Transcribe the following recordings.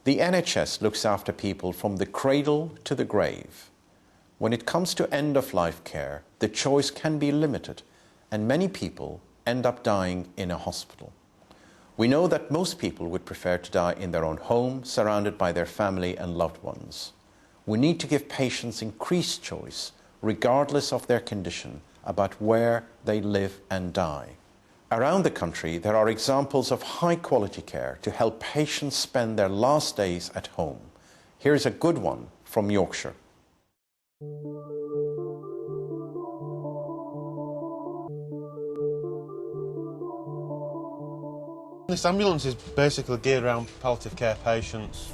The NHS looks after people from the cradle to the grave. When it comes to end-of-life care, the choice can be limited, and many people end up dying in a hospital. We know that most people would prefer to die in their own home, surrounded by their family and loved ones. We need to give patients increased choice, regardless of their condition, about where they live and die. Around the country, there are examples of high-quality care to help patients spend their last days at home. Here's a good one from Yorkshire. This ambulance is basically geared around palliative care patients.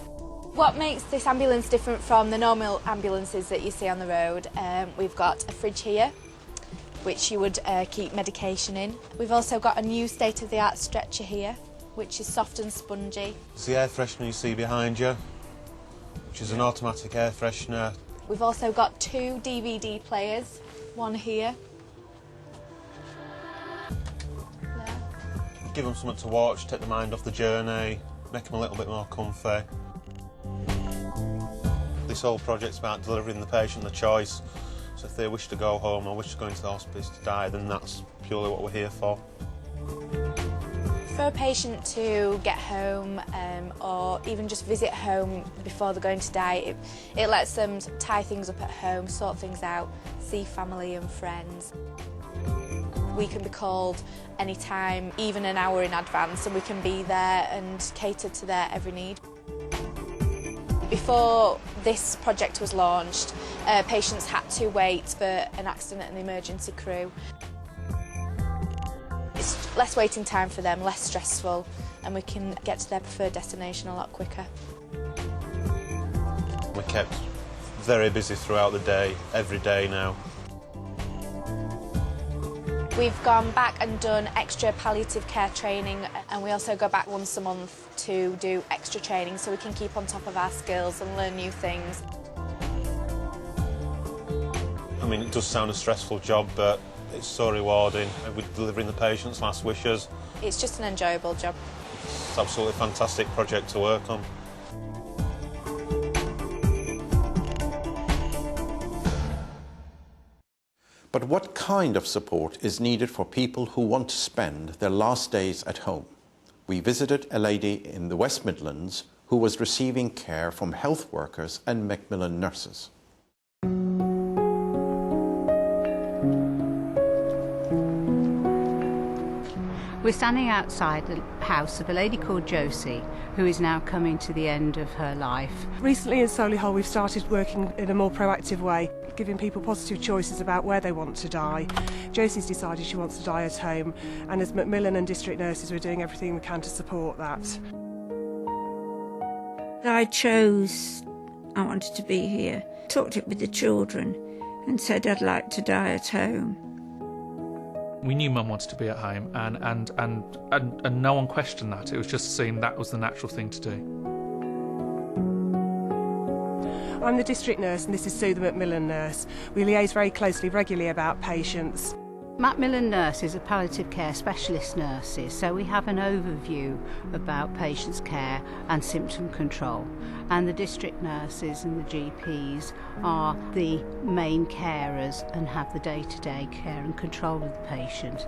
What makes this ambulance different from the normal ambulances that you see on the road? We've got a fridge here, which you would keep medication in. We've also got a new state-of-the-art stretcher here, which is soft and spongy. It's the air freshener you see behind you, which is an automatic air freshener. We've also got 2 DVD players, one here. Give them something to watch, take the mind off the journey, make them a little bit more comfy. This whole project's about delivering the patient the choice. So if they wish to go home or wish to go into the hospice to die, then that's purely what we're here for. For a patient to get home or even just visit home before they're going to die, it lets them tie things up at home, sort things out, see family and friends. We can be called anytime, even an hour in advance, and we can be there and cater to their every need. Before this project was launched, patients had to wait for an accident and emergency crew. It's less waiting time for them, less stressful, and we can get to their preferred destination a lot quicker. We're kept very busy throughout the day, every day now. We've gone back and done extra palliative care training, and we also go back once a month to do extra training so we can keep on top of our skills and learn new things. I mean, it does sound a stressful job, but it's so rewarding. We're delivering the patient's last wishes. It's just an enjoyable job. It's an absolutely fantastic project to work on. But what kind of support is needed for people who want to spend their last days at home? We visited a lady in the West Midlands who was receiving care from health workers and Macmillan nurses. We're standing outside the house of a lady called Josie, who is now coming to the end of her life. Recently in Solihull we've started working in a more proactive way, giving people positive choices about where they want to die. Josie's decided she wants to die at home, and as Macmillan and district nurses we're doing everything we can to support that. I chose I wanted to be here, talked it with the children and said I'd like to die at home. We knew Mum wanted to be at home, and no one questioned that. It was just seen that was the natural thing to do. I'm the district nurse and this is Sue, the Macmillan nurse. We liaise very closely, regularly about patients. Macmillan nurses are palliative care specialist nurses, so we have an overview about patients' care and symptom control. And the district nurses and the GPs are the main carers and have the day-to-day care and control of the patient.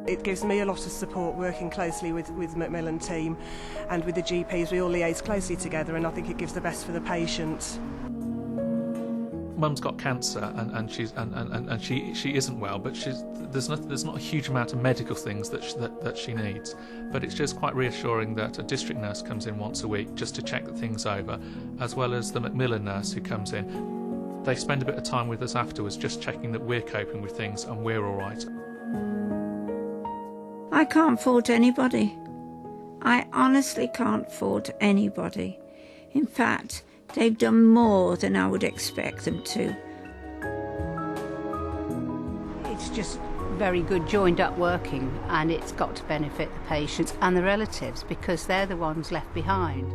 It gives me a lot of support working closely with the Macmillan team and with the GPs. We all liaise closely together, and I think it gives the best for the patient. Mum's got cancer and she isn't well, but there's not a huge amount of medical things that she needs. But it's just quite reassuring that a district nurse comes in once a week just to check that things over, as well as the Macmillan nurse who comes in. They spend a bit of time with us afterwards, just checking that we're coping with things and we're all right. I can't fault anybody. I honestly can't fault anybody. In fact, they've done more than I would expect them to. It's just very good joined up working, and it's got to benefit the patients and the relatives because they're the ones left behind.